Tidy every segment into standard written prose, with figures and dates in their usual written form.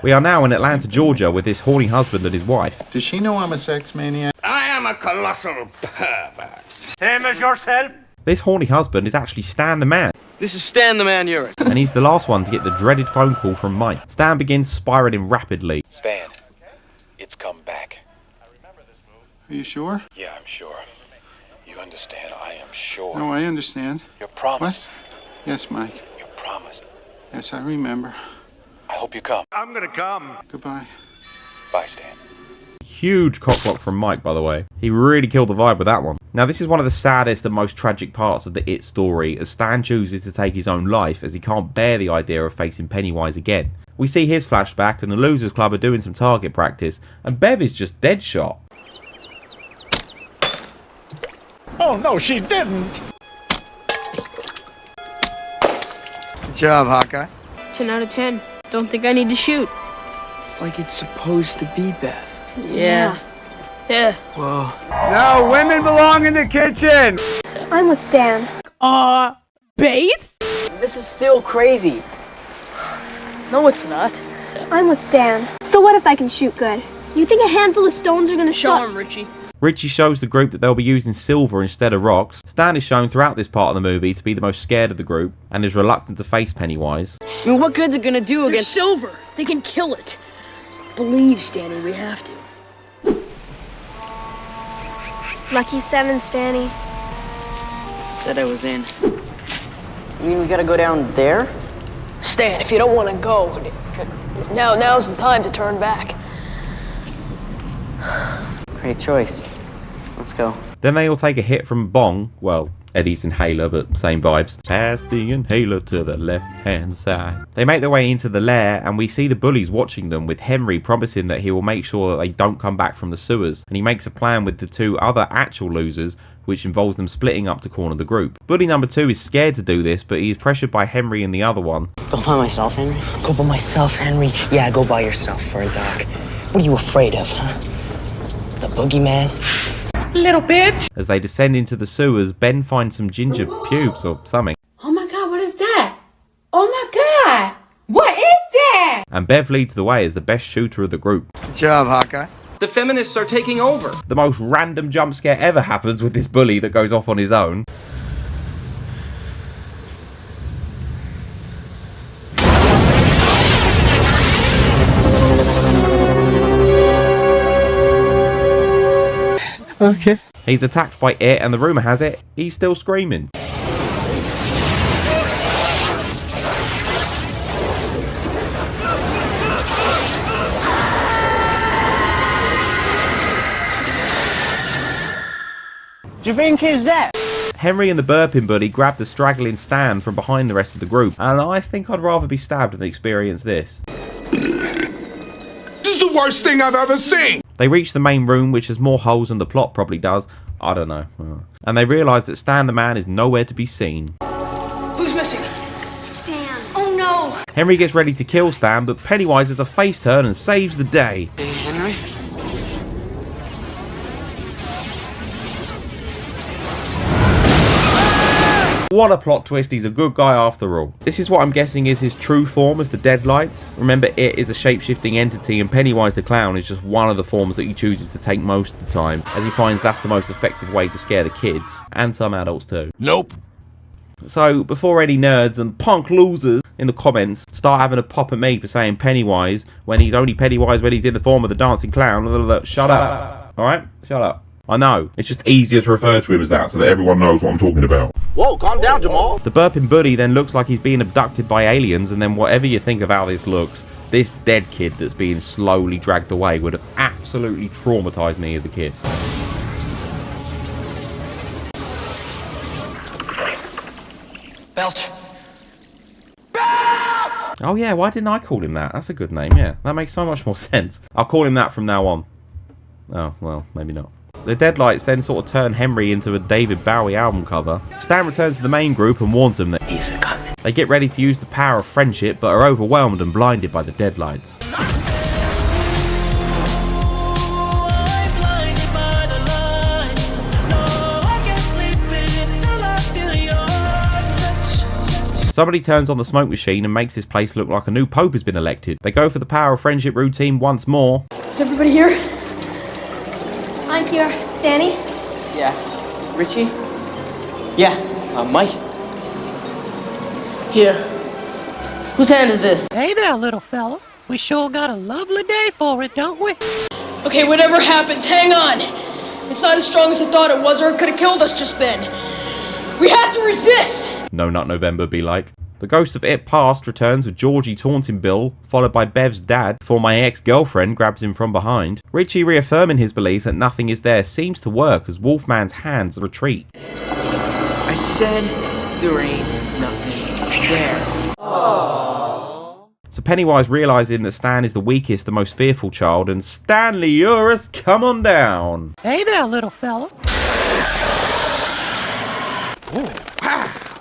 We are now in Atlanta, Georgia with this horny husband and his wife. Does she know I'm a sex maniac? I am a colossal pervert. Same as yourself? This horny husband is actually Stan the Man. This is Stan the Man Urich. And he's the last one to get the dreaded phone call from Mike. Stan begins spiraling rapidly. Stan, it's come back. Are you sure? Yeah, I'm sure. You understand, I am sure. No, I understand. Your promise. What? Yes, Mike. You promised. Yes, I remember. I hope you come. I'm gonna come. Goodbye. Bye, Stan. Huge cockblock from Mike, by the way. He really killed the vibe with that one. Now, this is one of the saddest and most tragic parts of the It story, as Stan chooses to take his own life as he can't bear the idea of facing Pennywise again. We see his flashback, and the Losers Club are doing some target practice, and Bev is just dead shot. Oh, no, she didn't. Good job, Hawkeye. 10 out of 10. Don't think I need to shoot. It's like it's supposed to be, Beth. Yeah. Whoa. No, women belong in the kitchen. I'm with Stan. Base? This is still crazy. No, it's not. I'm with Stan. So what if I can shoot good? You think a handful of stones are gonna Show stop? him, Richie. Richie shows the group that they'll be using silver instead of rocks. Stan is shown throughout this part of the movie to be the most scared of the group and is reluctant to face Pennywise. I mean, what good's it gonna do They're against... silver. They can kill it. Believe, Stanny, we have to. Lucky 7, Stanny. Said I was in. You mean we gotta go down there? Stan, if you don't want to go, now's the time to turn back. Great choice. Let's go. Then they all take a hit from Bong, well, Eddie's inhaler, but same vibes. Pass the inhaler to the left-hand side. They make their way into the lair, and we see the bullies watching them, with Henry promising that he will make sure that they don't come back from the sewers, and he makes a plan with the two other actual losers, which involves them splitting up to corner the group. Bully number 2 is scared to do this, but he is pressured by Henry and the other one. Go by myself, Henry? Go by myself, Henry? Yeah, go by yourself for a dog. What are you afraid of, huh? The boogeyman? Little bitch. As they descend into the sewers, Ben finds some ginger pubes or something. Oh my god, what is that? Oh my god! What is that? And Bev leads the way as the best shooter of the group. Good job, Hawkeye. The feminists are taking over. The most random jump scare ever happens with this bully that goes off on his own. Okay. He's attacked by it, and the rumour has it, he's still screaming. Do you think he's dead? Henry and the burping buddy grab the straggling Stan from behind the rest of the group, and I think I'd rather be stabbed than experience this. This is the worst thing I've ever seen. They reach the main room, which has more holes than the plot probably does. I don't know. And they realise that Stan the Man is nowhere to be seen. Who's missing? Stan. Oh no! Henry gets ready to kill Stan, but Pennywise has a face turn and saves the day. Hey, Henry? What a plot twist, he's a good guy after all. This is what I'm guessing is his true form as the Deadlights. Remember, it is a shape-shifting entity, and Pennywise the Clown is just one of the forms that he chooses to take most of the time, as he finds that's the most effective way to scare the kids, and some adults too. Nope. So, before any nerds and punk losers in the comments start having a pop at me for saying Pennywise, when he's only Pennywise when he's in the form of the dancing clown, shut up. Alright? Shut up. I know, it's just easier to refer to him as that so that everyone knows what I'm talking about. Whoa, calm down, Jamal. The burping buddy then looks like he's being abducted by aliens, and then whatever you think of how this looks, this dead kid that's being slowly dragged away would have absolutely traumatized me as a kid. Belch. Oh yeah, why didn't I call him that? That's a good name, yeah. That makes so much more sense. I'll call him that from now on. Oh, well, maybe not. The Deadlights then sort of turn Henry into a David Bowie album cover. Stan returns to the main group and warns them that He's a coming. they get ready to use the power of friendship, but are overwhelmed and blinded by the Deadlights. Somebody turns on the smoke machine and makes this place look like a new pope has been elected. They go for the power of friendship routine once more. Is everybody here? I'm here. Stanny? Yeah. Richie? Yeah. Mike? Here. Whose hand is this? Hey there, little fella. We sure got a lovely day for it, don't we? Okay, whatever happens, hang on. It's not as strong as I thought it was, or it could have killed us just then. We have to resist! No Nut November be like. The ghost of It Past returns with Georgie taunting Bill, followed by Bev's dad, before my ex-girlfriend grabs him from behind. Richie, reaffirming his belief that nothing is there, seems to work as Wolfman's hands retreat. I said there ain't nothing there. So Pennywise, realising that Stan is the weakest, the most fearful child, and Stanley Urus, come on down! Hey there, little fella.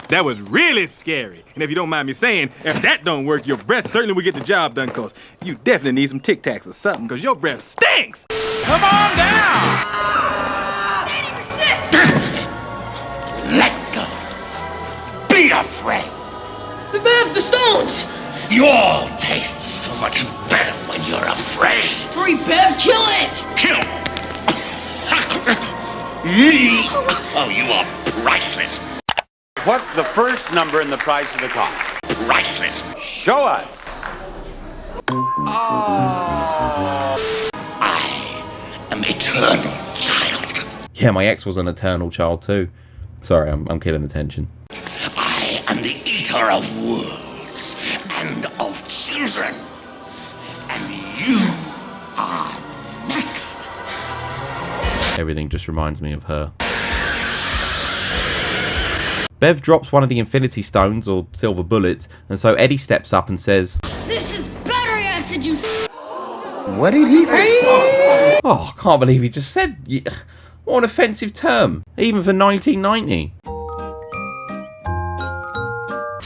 That was really scary. And if you don't mind me saying, if that don't work, your breath certainly will get the job done, cause you definitely need some Tic Tacs or something, cause your breath stinks! Come on down! That's it. Let go. Be afraid. Bev, the stones! You all taste so much better when you're afraid. Hurry, Bev, kill it! Kill me. Oh, you are priceless. What's the first number in the price of the car? Priceless. Show us. I am eternal child. Yeah, my ex was an eternal child too. Sorry, I'm killing the tension. I am the eater of worlds and of children. And you are next. Everything just reminds me of her. Bev drops one of the Infinity Stones, or silver bullets, and so Eddie steps up and says, This is battery acid, you What did he say? "Oh, I can't believe he just said... What an offensive term, even for 1990.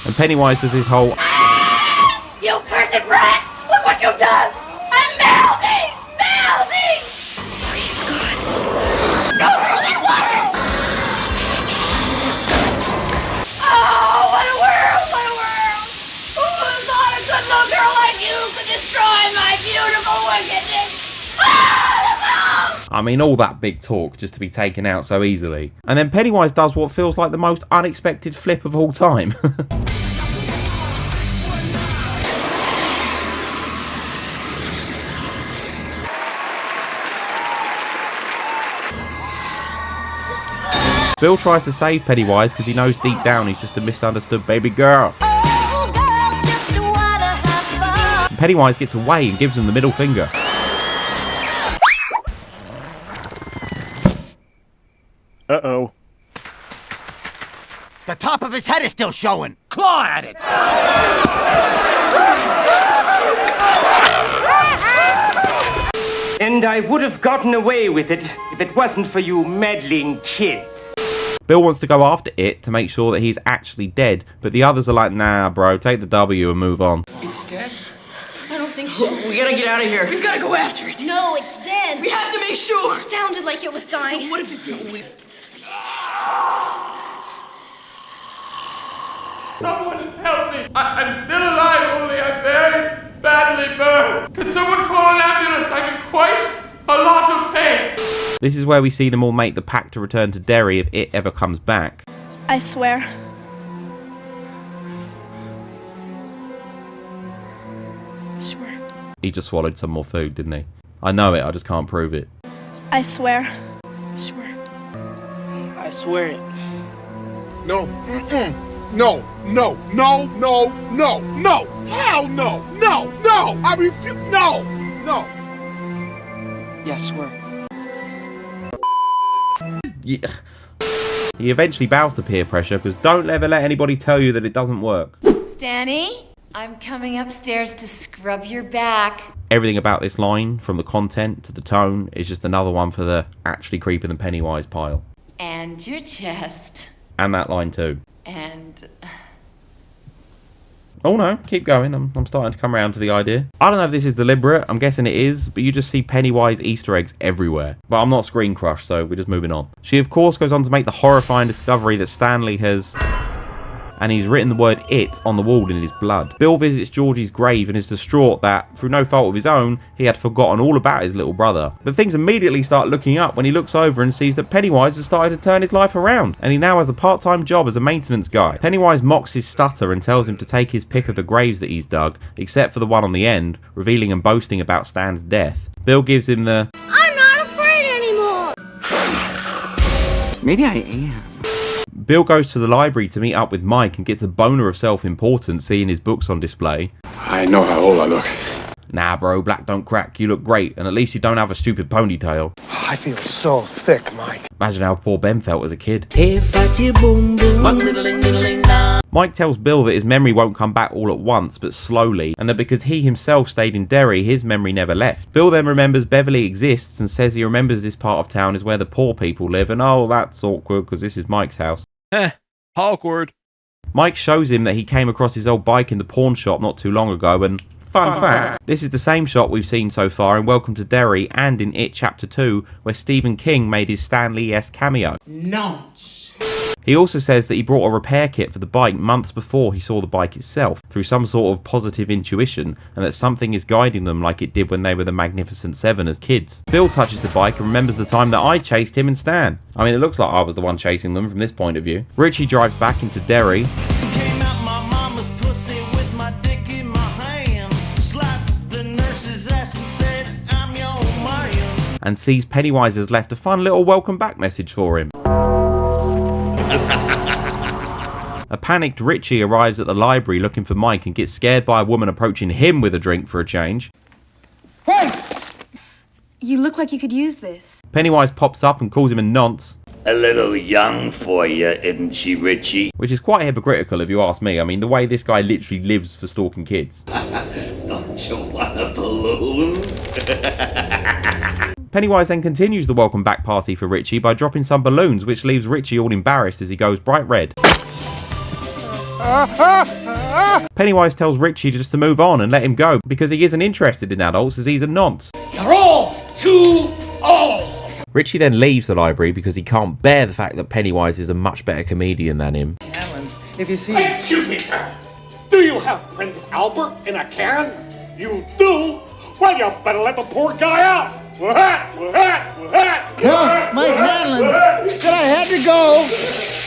And Pennywise does his whole... You cursed rat! Look what you've done! I'm melting! Melting! Please, God. Go through that water! Oh, what a world! What a world! Who thought a good little girl like you could destroy my beautiful wickedness? I mean, all that big talk just to be taken out so easily. And then Pennywise does what feels like the most unexpected flip of all time. Bill tries to save Pennywise because he knows deep down he's just a misunderstood baby girl. Pennywise gets away and gives him the middle finger. Uh-oh. The top of his head is still showing. Claw at it. And I would have gotten away with it if it wasn't for you meddling kids. Bill wants to go after It to make sure that he's actually dead, but the others are like, nah bro, take the W and move on. It's dead? I don't think so. We gotta get out of here. We've gotta go after it. No, it's dead. We have to make sure. It sounded like it was dying. What if it didn't? Someone help me! I'm still alive, only I'm very badly burned. Can someone call an ambulance? I'm in quite a lot of pain. This is where we see them all make the pact to return to Derry if It ever comes back. I swear. Swear. He just swallowed some more food, didn't he? I know it, I just can't prove it. I swear. Swear. I swear it. No. No. No. No. No. No. No. Hell no. No. No. I refuse. No. No. Yeah, I swear. Yeah. He eventually bows to peer pressure because don't ever let anybody tell you that it doesn't work. Stanny, I'm coming upstairs to scrub your back. Everything about this line, from the content to the tone, is just another one for the actually creeping the Pennywise pile. And your chest. And that line too. And... Oh no, keep going. I'm starting to come around to the idea. I don't know if this is deliberate. I'm guessing it is, but you just see Pennywise Easter eggs everywhere. But I'm not screen crushed, so we're just moving on. She of course goes on to make the horrifying discovery that Stanley has... and he's written the word "it" on the wall in his blood. Bill visits Georgie's grave and is distraught that, through no fault of his own, he had forgotten all about his little brother. But things immediately start looking up when he looks over and sees that Pennywise has started to turn his life around, and he now has a part-time job as a maintenance guy. Pennywise mocks his stutter and tells him to take his pick of the graves that he's dug, except for the one on the end, revealing and boasting about Stan's death. Bill gives him the I'm not afraid anymore. Maybe I am. Bill goes to the library to meet up with Mike and gets a boner of self-importance seeing his books on display. I know how old I look. Nah bro, black don't crack, you look great, and at least you don't have a stupid ponytail. I feel so thick, Mike. Imagine how poor Ben felt as a kid. Hey, fatty boom boom. Mike tells Bill that his memory won't come back all at once, but slowly, and that because he himself stayed in Derry, his memory never left. Bill then remembers Beverly exists and says he remembers this part of town is where the poor people live, and oh, that's awkward because this is Mike's house. Awkward. Mike shows him that he came across his old bike in the pawn shop not too long ago, and fun fact, this is the same shot we've seen so far in Welcome to Derry and in It Chapter 2, where Stephen King made his Stan Lee-esque cameo. Nonce. He also says that he brought a repair kit for the bike months before he saw the bike itself, through some sort of positive intuition, and that something is guiding them like it did when they were the Magnificent Seven as kids. Bill touches the bike and remembers the time that I chased him and Stan. I mean, it looks like I was the one chasing them from this point of view. Richie drives back into Derry and sees Pennywise has left a fun little welcome back message for him. A panicked Richie arrives at the library looking for Mike and gets scared by a woman approaching him with a drink for a change. Hey! You look like you could use this. Pennywise pops up and calls him a nonce. A little young for you, isn't she, Richie? Which is quite hypocritical if you ask me. I mean, the way this guy literally lives for stalking kids. Don't you want a balloon? Pennywise then continues the welcome back party for Richie by dropping some balloons, which leaves Richie all embarrassed as he goes bright red. Pennywise tells Richie just to move on and let him go because he isn't interested in adults as he's a nonce. You're all too old. Richie then leaves the library because he can't bear the fact that Pennywise is a much better comedian than him. Alan, if you see... Excuse me, sir. Do you have Prince Albert in a can? You do? Well, you better let the poor guy out. Yeah, Mike Hanlon. That I had to go.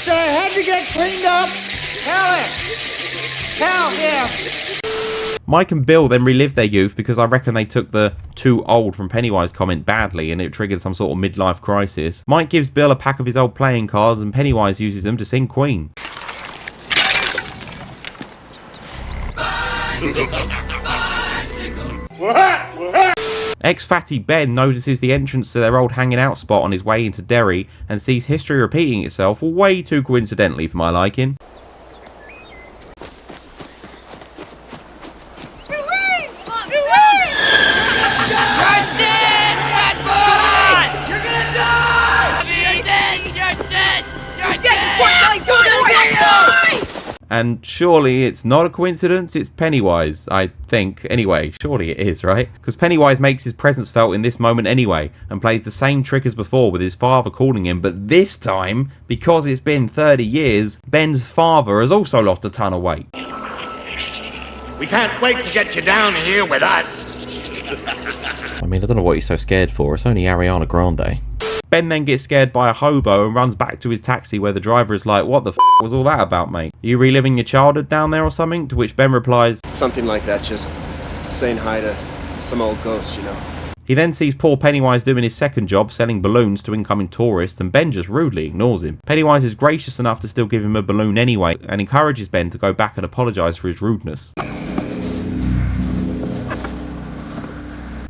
That I had to get cleaned up. Hell yeah. Mike and Bill then relive their youth because I reckon they took the "too old" from Pennywise comment badly and it triggered some sort of midlife crisis. Mike gives Bill a pack of his old playing cards and Pennywise uses them to sing Queen. Ex-fatty Ben notices the entrance to their old hanging out spot on his way into Derry and sees history repeating itself way too coincidentally for my liking. And surely it's not a coincidence, it's Pennywise, I think. Anyway, surely it is, right? Because Pennywise makes his presence felt in this moment anyway, and plays the same trick as before with his father calling him, but this time, because it's been 30 years, Ben's father has also lost a ton of weight. We can't wait to get you down here with us. I mean, I don't know what he's so scared for, it's only Ariana Grande. Ben then gets scared by a hobo and runs back to his taxi where the driver is like, what the f*** was all that about, mate? Are you reliving your childhood down there or something? To which Ben replies, something like that, just saying hi to some old ghost, you know. He then sees poor Pennywise doing his second job, selling balloons to incoming tourists, and Ben just rudely ignores him. Pennywise is gracious enough to still give him a balloon anyway, and encourages Ben to go back and apologise for his rudeness.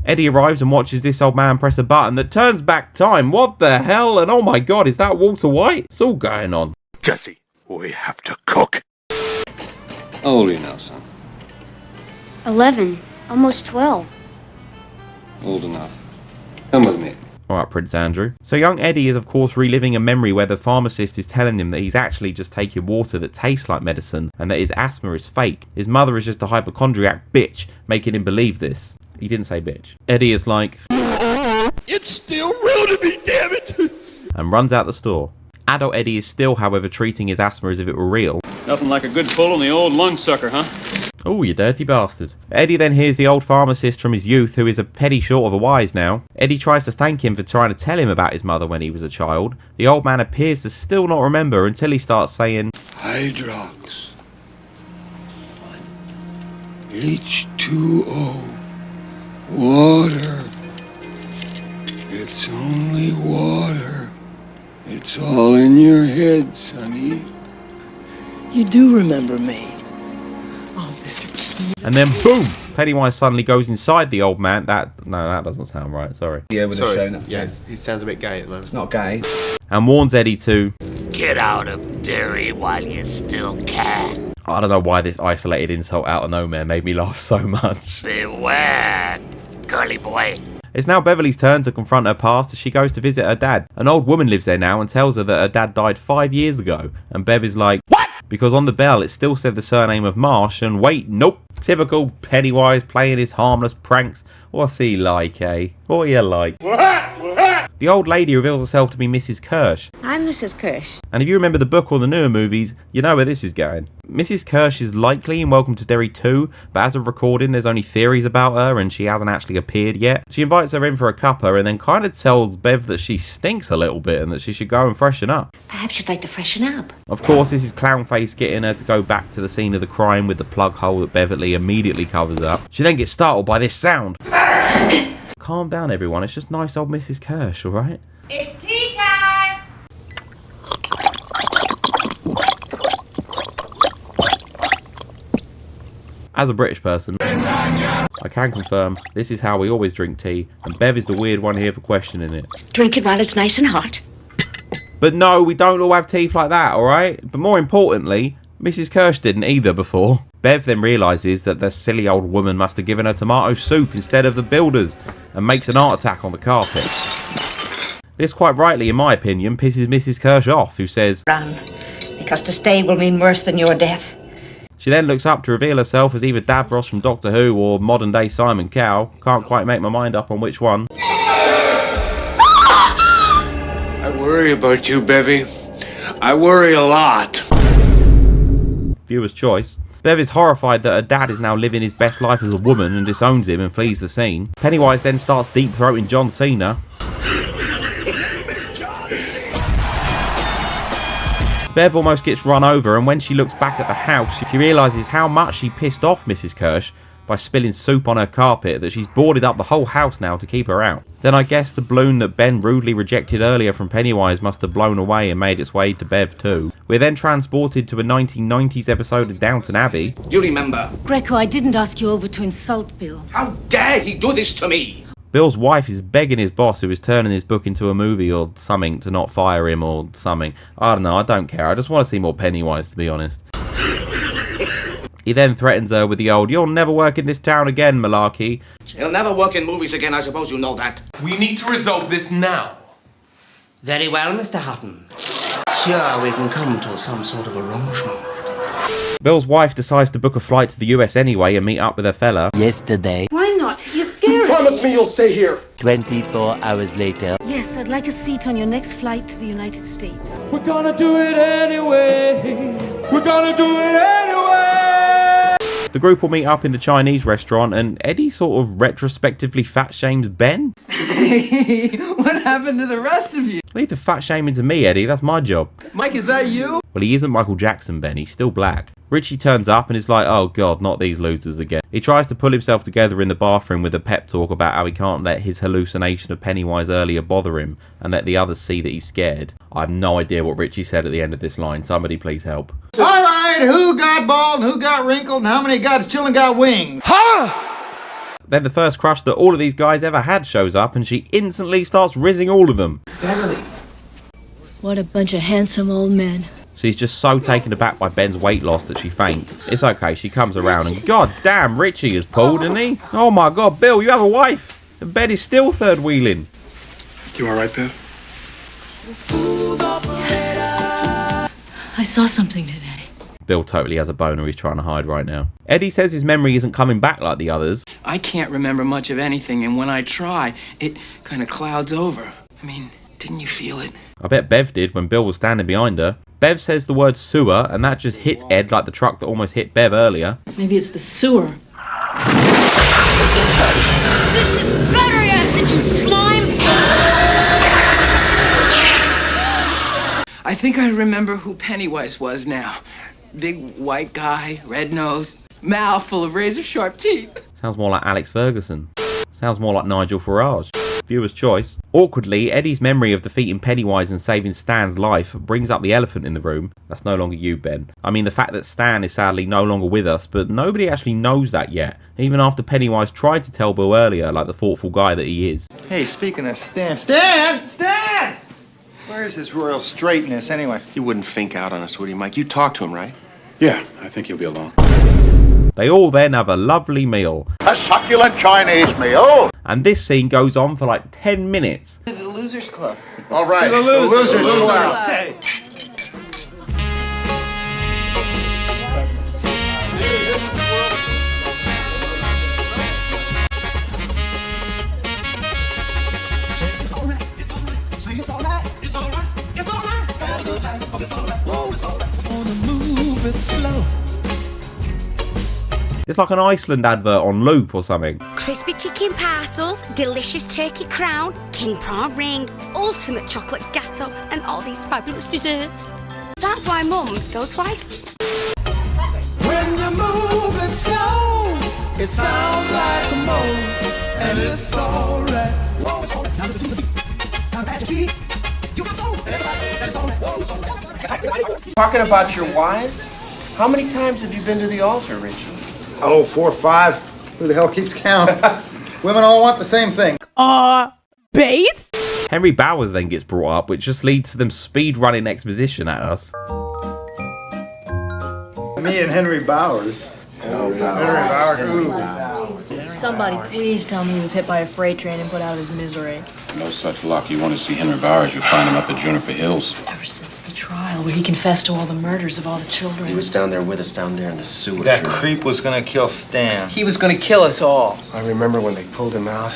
Eddie arrives and watches this old man press a button that turns back time. What the hell? And oh my god, is that Walter White? It's all going on. Jesse, we have to cook. How old are you now, son? 11, almost 12. Old enough. Come with me. Alright, Prince Andrew. So young Eddie is of course reliving a memory where the pharmacist is telling him that he's actually just taking water that tastes like medicine and that his asthma is fake. His mother is just a hypochondriac bitch, making him believe this. He didn't say bitch. Eddie is like, it's still real to me, damn it! and runs out the store. Adult Eddie is still, however, treating his asthma as if it were real. Nothing like a good pull on the old lung sucker, huh? Oh, you dirty bastard. Eddie then hears the old pharmacist from his youth, who is a penny short of a wise now. Eddie tries to thank him for trying to tell him about his mother when he was a child. The old man appears to still not remember until he starts saying, Hydrox. H2O. Water. It's only water. It's all in your head, sonny. You do remember me. Oh, Mr. Keene. and then boom! Pennywise suddenly goes inside the old man. That doesn't sound right, sorry. Yeah, with the show. Yeah, it sounds a bit gay at the moment. It's not gay. And warns Eddie to Get out of Derry while you still can. I don't know why this isolated insult out of nowhere made me laugh so much. Beware, girly boy. It's now Beverly's turn to confront her past as she goes to visit her dad. An old woman lives there now and tells her that her dad died 5 years ago. And Bev is like, what? Because on the bell it still said the surname of Marsh, and wait, nope. Typical Pennywise playing his harmless pranks. What's he like, eh? What are you like? The old lady reveals herself to be Mrs. Kirsch. I'm Mrs. Kirsch. And if you remember the book or the newer movies, you know where this is going. Mrs. Kirsch is likely in Welcome to Derry 2, but as of recording, there's only theories about her and she hasn't actually appeared yet. She invites her in for a cuppa and then kind of tells Bev that she stinks a little bit and that she should go and freshen up. Perhaps you'd like to freshen up. Of course, this is Clownface getting her to go back to the scene of the crime with the plug hole that Beverly immediately covers up. She then gets startled by this sound. Calm down, everyone. It's just nice old Mrs. Kirsch, alright? It's tea time! As a British person, I can confirm this is how we always drink tea, and Bev is the weird one here for questioning it. Drink it while it's nice and hot. But no, we don't all have teeth like that, alright? But more importantly, Mrs. Kirsch didn't either before. Bev then realises that the silly old woman must have given her tomato soup instead of the builders, and makes an heart attack on the carpet. This, quite rightly in my opinion, pisses Mrs. Kirsch off, who says, Run, because to stay will mean worse than your death. She then looks up to reveal herself as either Davros from Doctor Who or modern day Simon Cowell. Can't quite make my mind up on which one. I worry about you, Bevy. I worry a lot. Viewer's choice. Bev is horrified that her dad is now living his best life as a woman and disowns him and flees the scene. Pennywise then starts deep-throating John Cena. Bev almost gets run over, and when she looks back at the house, she realises how much she pissed off Mrs. Kirsch by spilling soup on her carpet that she's boarded up the whole house now to keep her out. Then I guess the balloon that Ben rudely rejected earlier from Pennywise must have blown away and made its way to Bev too. We're then transported to a 1990s episode of Downton Abbey. Do you remember? Greco, I didn't ask you over to insult Bill. How dare he do this to me? Bill's wife is begging his boss, who is turning his book into a movie or something, to not fire him or something. I don't know, I don't care. I just want to see more Pennywise, to be honest. He then threatens her with the old, "You'll never work in this town again," malarkey. He'll never work in movies again, I suppose you know that. We need to resolve this now. Very well, Mr. Hutton. Sure, we can come to some sort of arrangement. Bill's wife decides to book a flight to the US anyway and meet up with her fella. Yesterday, Why not? You're scary. Promise me you'll stay here. 24 hours later, Yes, I'd like a seat on your next flight to the United States. We're gonna do it anyway. We're gonna do it anyway. The group will meet up in the Chinese restaurant, and Eddie sort of retrospectively fat shames Ben. Hey, what happened to the rest of you? Leave the fat shaming to me, Eddie. That's my job. Mike, is that you? Well, he isn't Michael Jackson, Ben. He's still black. Richie turns up and is like, oh god, not these losers again. He tries to pull himself together in the bathroom with a pep talk about how he can't let his hallucination of Pennywise earlier bother him and let the others see that he's scared. I have no idea what Richie said at the end of this line. Somebody please help. All right, who got bald and who got wrinkled and how many got chillin' got wings? Then the first crush that all of these guys ever had shows up and she instantly starts rizzing all of them. Beverly. What a bunch of handsome old men. She's just so taken aback by Ben's weight loss that she faints. It's okay, she comes around and god damn, Richie is pulled, isn't he? Oh my god, Bill, you have a wife! And Ben is still third wheeling. You alright, Bev? Yes. I saw something today. Bill totally has a boner he's trying to hide right now. Eddie says his memory isn't coming back like the others. I can't remember much of anything, and when I try, it kind of clouds over. I mean, Didn't you feel it? I bet Bev did when Bill was standing behind her. Bev says the word sewer, and that just hits Ed like the truck that almost hit Bev earlier. Maybe it's the sewer. This is battery acid, you slime! I think I remember who Pennywise was now. Big white guy, red nose, mouth full of razor-sharp teeth. Sounds more like Alex Ferguson. Sounds more like Nigel Farage. Viewer's choice. Awkwardly, Eddie's memory of defeating Pennywise and saving Stan's life brings up the elephant in the room. That's no longer you, Ben. I mean, the fact that Stan is sadly no longer with us, but nobody actually knows that yet, even after Pennywise tried to tell Bill earlier, like the thoughtful guy that he is. Hey, speaking of Stan. Stan! Where's his royal straightness, anyway? He wouldn't fink out on us, would he, Mike? You talked to him, right? Yeah, I think he'll be along. They all then have a lovely meal. A succulent Chinese meal. And this scene goes on for like 10 minutes. To the Losers Club. All right, the losers club. It's like an Iceland advert on loop or something. Crispy chicken parcels, delicious turkey crown, king prawn ring, ultimate chocolate gatto, and all these fabulous desserts. That's why mums go twice. When you move it slow, it sounds like a moan, and it's alright. Whoa, it's alright. Now listen to the beat. Now pat your feet. You got soul. Everybody, that's alright. Whoa, it's alright. Talking about your wives? How many times have you been to the altar, Richie? Oh, 4 or 5. Who the hell keeps count? Women all want the same thing. Base? Henry Bowers then gets brought up, which just leads to them speed running exposition at us. Me and Henry Bowers. Somebody please tell me he was hit by a freight train and put out of his misery. No such luck. You want to see Henry Bowers, you'll find him up at Juniper Hills. Ever since the trial where he confessed to all the murders of all the children. He was down there with us, down there in the sewer. That creep was gonna kill Stan. He was gonna kill us all. I remember when they pulled him out.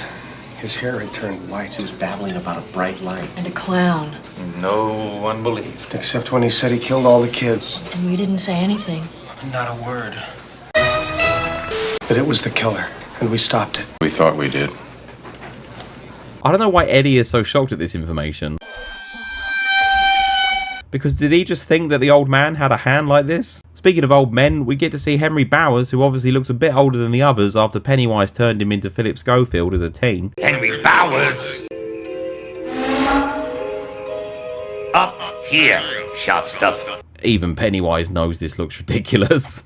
His hair had turned white. He was babbling about a bright light. And a clown. No one believed. Except when he said he killed all the kids. And we didn't say anything. Not a word. But it was the killer, and we stopped it. We thought we did. I don't know why Eddie is so shocked at this information. Because did he just think that the old man had a hand like this? Speaking of old men, we get to see Henry Bowers, who obviously looks a bit older than the others after Pennywise turned him into Philip Schofield as a teen. Henry Bowers! Up here, sharp stuff. Even Pennywise knows this looks ridiculous.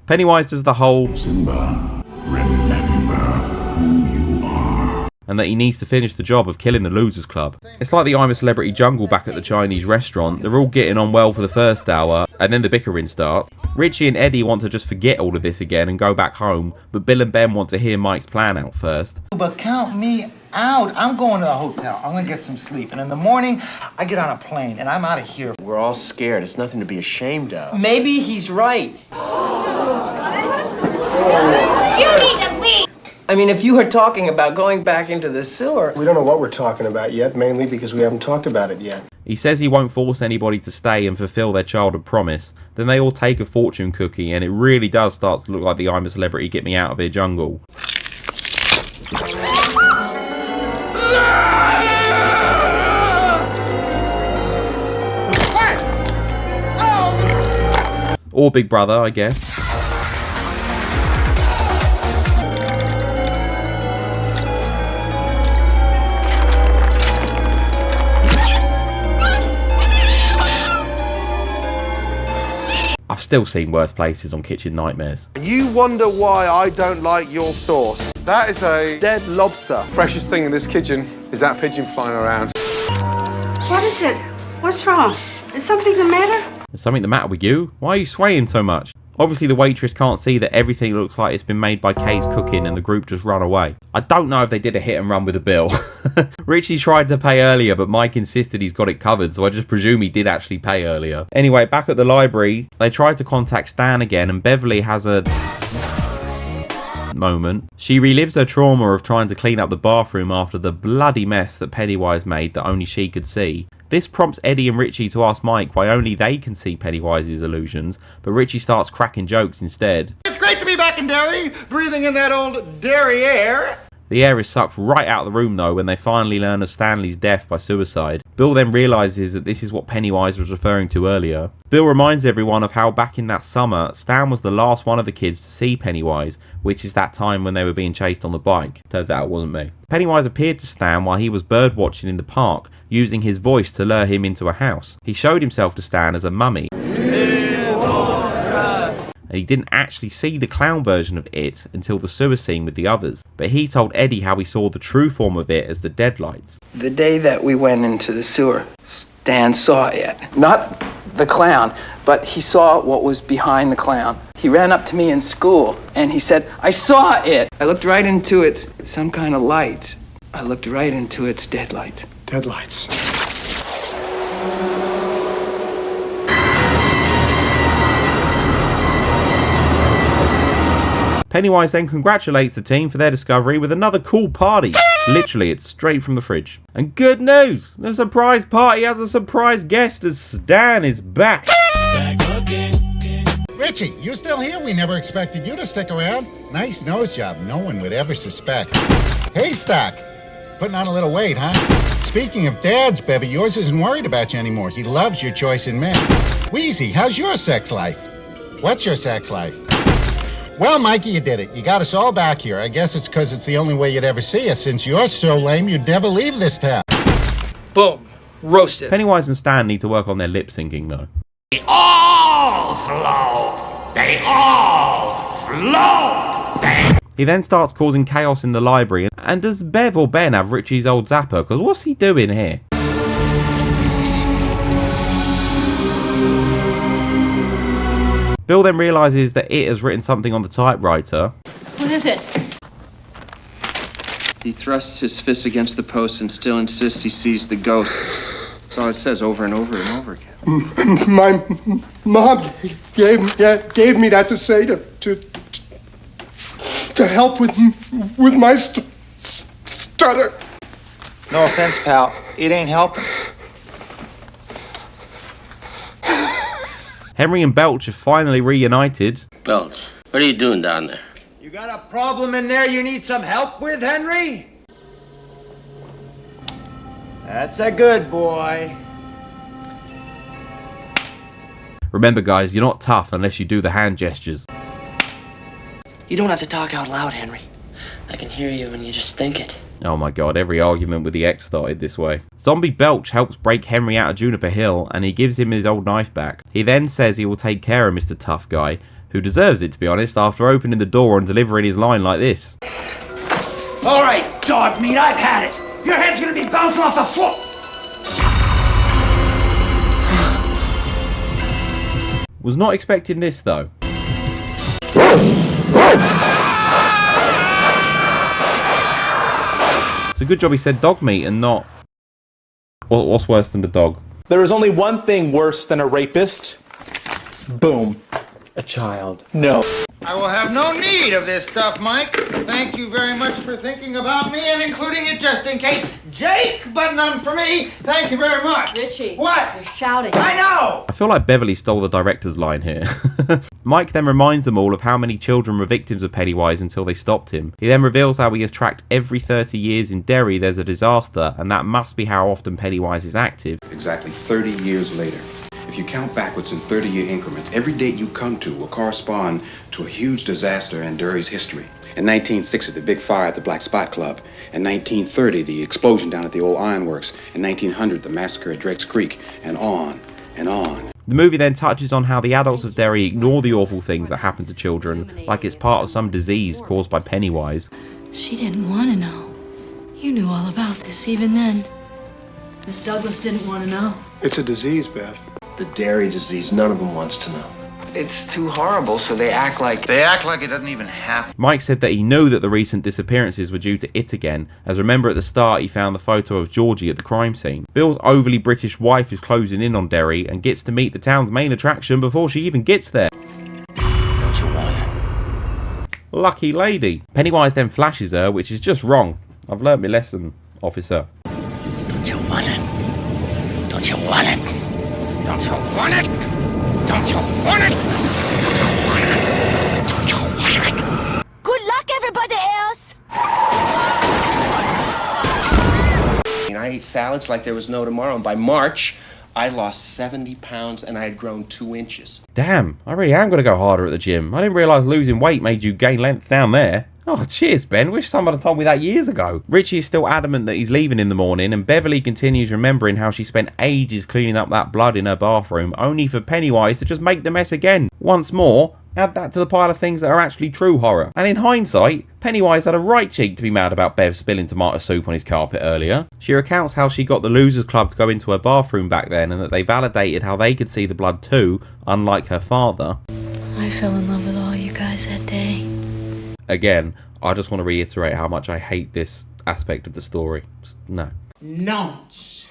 Pennywise does the whole Simba, remember who you are. And that he needs to finish the job of killing the Losers Club. It's like the I'm a Celebrity jungle back at the Chinese restaurant. They're all getting on well for the first hour, and then the bickering starts. Richie and Eddie want to just forget all of this again and go back home, but Bill and Ben want to hear Mike's plan out first. But count me out. I'm going to the hotel. I'm gonna get some sleep. And in the morning, I get on a plane and I'm out of here. We're all scared. It's nothing to be ashamed of. Maybe he's right. You need to leave! I mean, if you were talking about going back into the sewer... We don't know what we're talking about yet, mainly because we haven't talked about it yet. He says he won't force anybody to stay and fulfill their childhood promise. Then they all take a fortune cookie, and it really does start to look like the I'm a Celebrity Get Me Out of Here jungle. Or Big Brother, I guess. I've still seen worse places on Kitchen Nightmares. You wonder why I don't like your sauce. That is a dead lobster. Freshest thing in this kitchen is that pigeon flying around. What is it? What's wrong? Is something the matter? Is something the matter with you? Why are you swaying so much? Obviously the waitress can't see that everything looks like it's been made by Kay's cooking and the group just run away. I don't know if they did a hit and run with the bill. Richie tried to pay earlier, but Mike insisted he's got it covered, so I just presume he did actually pay earlier. Anyway, back at the library, they tried to contact Stan again, and Beverly has a moment. She relives her trauma of trying to clean up the bathroom after the bloody mess that Pennywise made that only she could see. This prompts Eddie and Richie to ask Mike why only they can see Pennywise's illusions, but Richie starts cracking jokes instead. It's great to be back in Derry, breathing in that old Derry air. The air is sucked right out of the room though when they finally learn of Stanley's death by suicide. Bill then realises that this is what Pennywise was referring to earlier. Bill reminds everyone of how back in that summer, Stan was the last one of the kids to see Pennywise, which is that time when they were being chased on the bike. Turns out it wasn't me. Pennywise appeared to Stan while he was bird watching in the park, using his voice to lure him into a house. He showed himself to Stan as a mummy. And he didn't actually see the clown version of it until the sewer scene with the others. But he told Eddie how he saw the true form of it as the Deadlights. The day that we went into the sewer, Stan saw it. Not the clown, but he saw what was behind the clown. He ran up to me in school and he said, "I saw it." I looked right into its some kind of lights. I looked right into its deadlights. Deadlights. Pennywise then congratulates the team for their discovery with another cool party. Literally, it's straight from the fridge. And good news! The surprise party has a surprise guest as Stan is back. Richie, you still here? We never expected you to stick around. Nice nose job. No one would ever suspect. Haystack! Putting on a little weight, huh? Speaking of dads, Bevy, yours isn't worried about you anymore. He loves your choice in men. Wheezy, how's your sex life? What's your sex life? Well, Mikey, you did it. You got us all back here. I guess it's because it's the only way you'd ever see us. Since you're so lame, you'd never leave this town. Boom. Roasted. Pennywise and Stan need to work on their lip syncing though. They all float. They all float. He then starts causing chaos in the library. And does Bev or Ben have Richie's old zapper? Because what's he doing here? Bill then realises that it has written something on the typewriter. What is it? He thrusts his fist against the post and still insists he sees the ghosts. That's all it says over and over and over again. My mom gave me that to say to help with my stutter. No offense, pal. It ain't helping. Henry and Belch are finally reunited. Belch, what are you doing down there? You got a problem in there you need some help with, Henry? That's a good boy. Remember guys, you're not tough unless you do the hand gestures. You don't have to talk out loud, Henry. I can hear you when you just think it. Oh my god, every argument with the X started this way. Zombie Belch helps break Henry out of Juniper Hill and he gives him his old knife back. He then says he will take care of Mr. Tough Guy, who deserves it to be honest, after opening the door and delivering his line like this. All right, dog meat, I've had it. Your head's gonna be bouncing off the floor. Was not expecting this though. It's a good job he said dog meat and not... What's worse than the dog? There is only one thing worse than a rapist. Boom. A child. No. I will have no need of this stuff, Mike. Thank you very much for thinking about me and including it just in case. Jake, but none for me. Thank you very much. Richie. What? You're shouting. I know! I feel like Beverly stole the director's line here. Mike then reminds them all of how many children were victims of Pennywise until they stopped him. He then reveals how he has tracked every 30 years in Derry there's a disaster, and that must be how often Pennywise is active. Exactly 30 years later. If you count backwards in 30-year increments, every date you come to will correspond to a huge disaster in Derry's history. In 1960, the big fire at the Black Spot Club. In 1930, the explosion down at the old ironworks. In 1900, the massacre at Drake's Creek, and on and on. The movie then touches on how the adults of Derry ignore the awful things that happen to children, like it's part of some disease caused by Pennywise. She didn't want to know. You knew all about this even then. Miss Douglas didn't want to know. It's a disease, Bev. The dairy disease, none of them wants to know. It's too horrible, so they act like it doesn't even happen. Mike said that he knew that the recent disappearances were due to it again, as remember at the start he found the photo of Georgie at the crime scene. Bill's overly British wife is closing in on Derry and gets to meet the town's main attraction before she even gets there. Don't you want it? lucky lady. Pennywise then flashes her, which is just wrong. I've learned my lesson, officer. Don't you want it? Don't you want it? Don't you want it? Don't you want it? Don't you want it? Don't you want it? Good luck, everybody else! I ate salads like there was no tomorrow, and by March, I lost 70 pounds and I had grown 2 inches. Damn, I really am going to go harder at the gym. I didn't realise losing weight made you gain length down there. Oh, cheers, Ben. Wish someone had told me that years ago. Richie is still adamant that he's leaving in the morning, and Beverly continues remembering how she spent ages cleaning up that blood in her bathroom, only for Pennywise to just make the mess again. Once more, add that to the pile of things that are actually true horror. And in hindsight, Pennywise had a right cheek to be mad about Bev spilling tomato soup on his carpet earlier. She recounts how she got the Losers Club to go into her bathroom back then, and that they validated how they could see the blood too, unlike her father. I fell in love with all you guys that day. Again, I just want to reiterate how much I hate this aspect of the story. Just, no. Nonce.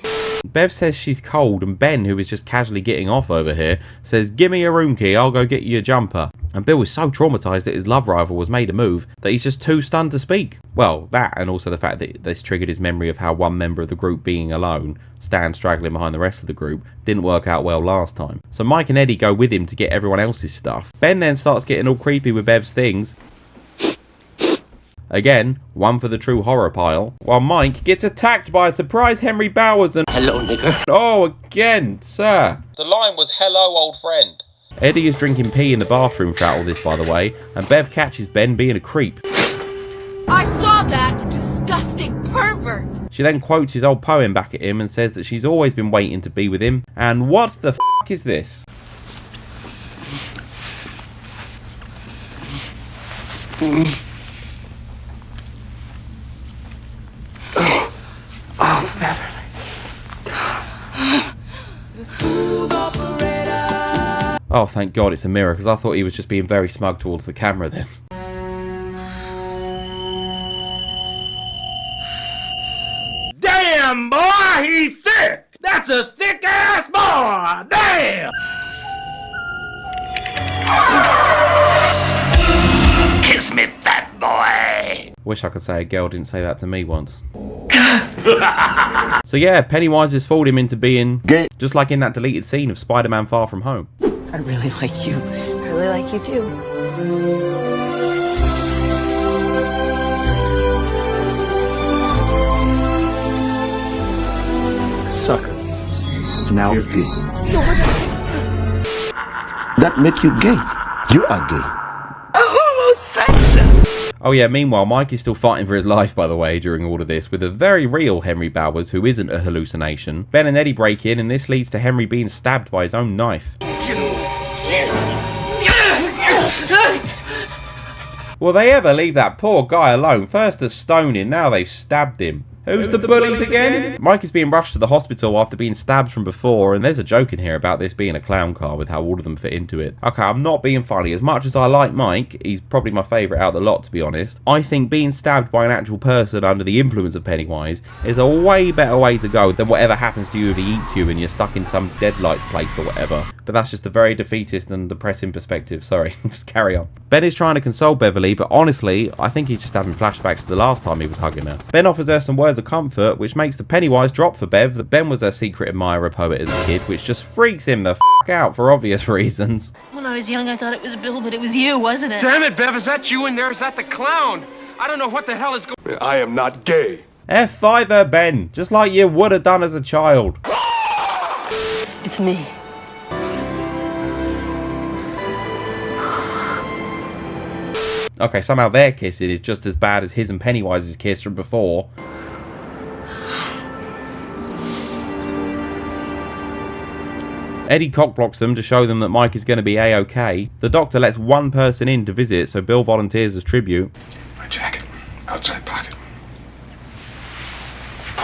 Bev says she's cold, and Ben, who is just casually getting off over here, says, "Give me your room key, I'll go get you your jumper." And Bill is so traumatised that his love rival was made a move that he's just too stunned to speak. Well, that, and also the fact that this triggered his memory of how one member of the group being alone, Stan straggling behind the rest of the group, didn't work out well last time. So Mike and Eddie go with him to get everyone else's stuff. Ben then starts getting all creepy with Bev's things. Again, one for the true horror pile, while Mike gets attacked by a surprise Henry Bowers and... Hello, nigger. Oh, again, sir. The line was, "Hello, old friend." Eddie is drinking pee in the bathroom throughout all this, by the way, and Bev catches Ben being a creep. I saw that disgusting pervert! She then quotes his old poem back at him and says that she's always been waiting to be with him. And what the f*** is this? Oh, Beverly. Oh, thank God it's a mirror, because I thought he was just being very smug towards the camera then. Damn, boy, he's thick! That's a thick-ass boy! Damn! Kiss me, fat boy! Wish I could say a girl didn't say that to me once. So yeah, Pennywise has fooled him into being gay, just like in that deleted scene of Spider-Man Far From Home. I really like you. I really like you too. Sucker. Now you're gay. That make you gay. You are gay. A homosexual! Oh yeah, meanwhile, Mike is still fighting for his life, by the way, during all of this, with a very real Henry Bowers, who isn't a hallucination. Ben and Eddie break in, and this leads to Henry being stabbed by his own knife. Will they ever leave that poor guy alone? First a stoning, now they've stabbed him. Who's the bullies again? Mike is being rushed to the hospital after being stabbed from before, and there's a joke in here about this being a clown car with how all of them fit into it. Okay, I'm not being funny. As much as I like Mike, he's probably my favourite out of the lot, to be honest. I think being stabbed by an actual person under the influence of Pennywise is a way better way to go than whatever happens to you if he eats you and you're stuck in some Deadlights place or whatever. But that's just a very defeatist and depressing perspective. Sorry, just carry on. Ben is trying to console Beverly, but honestly, I think he's just having flashbacks to the last time he was hugging her. Ben offers her some words of comfort, which makes the Pennywise drop for Bev that Ben was her secret admirer poet as a kid, which just freaks him the f*** out for obvious reasons. When I was young, I thought it was Bill, but it was you, wasn't it? Damn it, Bev, is that you in there? Is that the clown? I don't know what the hell is going on. I am not gay. F5 her, Ben, just like you would have done as a child. It's me. Okay, somehow their kissing is just as bad as his and Pennywise's kiss from before. Eddie cockblocks them to show them that Mike is going to be A-OK. The doctor lets one person in to visit, so Bill volunteers as tribute. My jacket, outside pocket.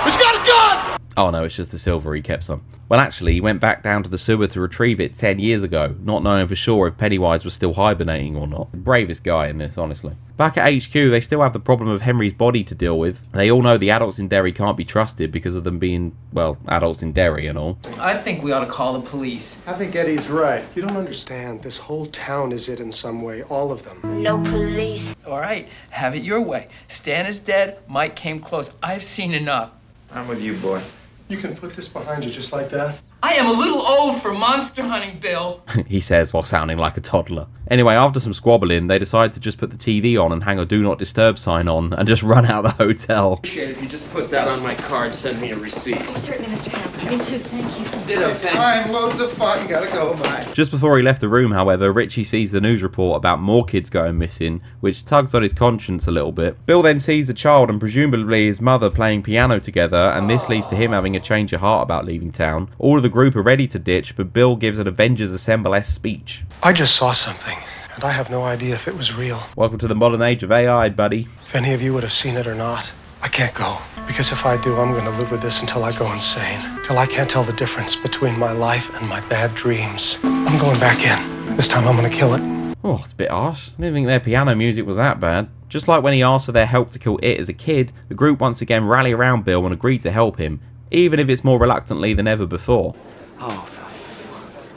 He's got a gun! Oh no, it's just the silver he kept some. Well, actually, he went back down to the sewer to retrieve it 10 years ago, not knowing for sure if Pennywise was still hibernating or not. The bravest guy in this, honestly. Back at HQ, they still have the problem of Henry's body to deal with. They all know the adults in Derry can't be trusted because of them being, well, adults in Derry and all. I think we ought to call the police. I think Eddie's right. You don't understand. This whole town is it in some way. All of them. No police. All right, have it your way. Stan is dead. Mike came close. I've seen enough. I'm with you, boy. You can put this behind you just like that? I am a little old for monster hunting, Bill. He says while sounding like a toddler. Anyway, after some squabbling, they decide to just put the TV on and hang a do not disturb sign on and just run out of the hotel. Appreciate it if you just put that on my card, send me a receipt. Oh, certainly, Mr. Hanson. Me too, thank you. Ditto, thanks. Fine, loads of fun. Gotta go, bye. Just before he left the room, however, Richie sees the news report about more kids going missing, which tugs on his conscience a little bit. Bill then sees the child and presumably his mother playing piano together, and this leads to him having a change of heart about leaving town. All of the group are ready to ditch, but Bill gives an Avengers Assemble-esque speech. I just saw something, and I have no idea if it was real. Welcome to the modern age of AI, buddy. If any of you would have seen it or not, I can't go. Because if I do, I'm going to live with this until I go insane. Till I can't tell the difference between my life and my bad dreams. I'm going back in. This time I'm going to kill it. Oh, it's a bit harsh. I didn't think their piano music was that bad. Just like when he asked for their help to kill It as a kid, the group once again rally around Bill and agree to help him, even if it's more reluctantly than ever before. Oh, for fuck's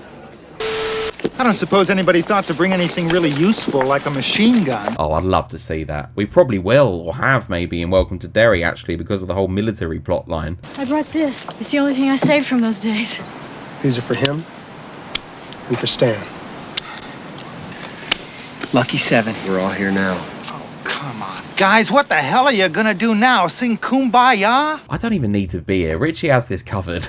sake. I don't suppose anybody thought to bring anything really useful like a machine gun. Oh, I'd love to see that. We probably will, or have maybe, in Welcome to Derry, actually, because of the whole military plot line. I brought this. It's the only thing I saved from those days. These are for him and for Stan. Lucky 7. We're all here now. Oh, come on. Guys, what the hell are you gonna do now? Sing Kumbaya? I don't even need to be here. Richie has this covered.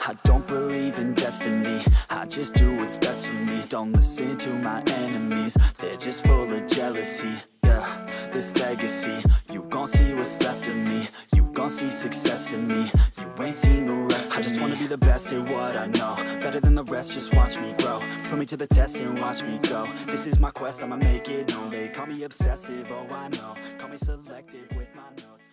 I don't believe in destiny. I just do what's best for me. Don't listen to my enemies. They're just full of jealousy. Yeah, this legacy. You gon' see what's left of me. You gon' see success in me. You ain't seen the rest of me. I just wanna be the best at what I know. Better than the rest, just watch me grow. Put me to the test and watch me go. This is my quest, I'ma make it known. They call me obsessive, oh I know. Call me selective with my notes.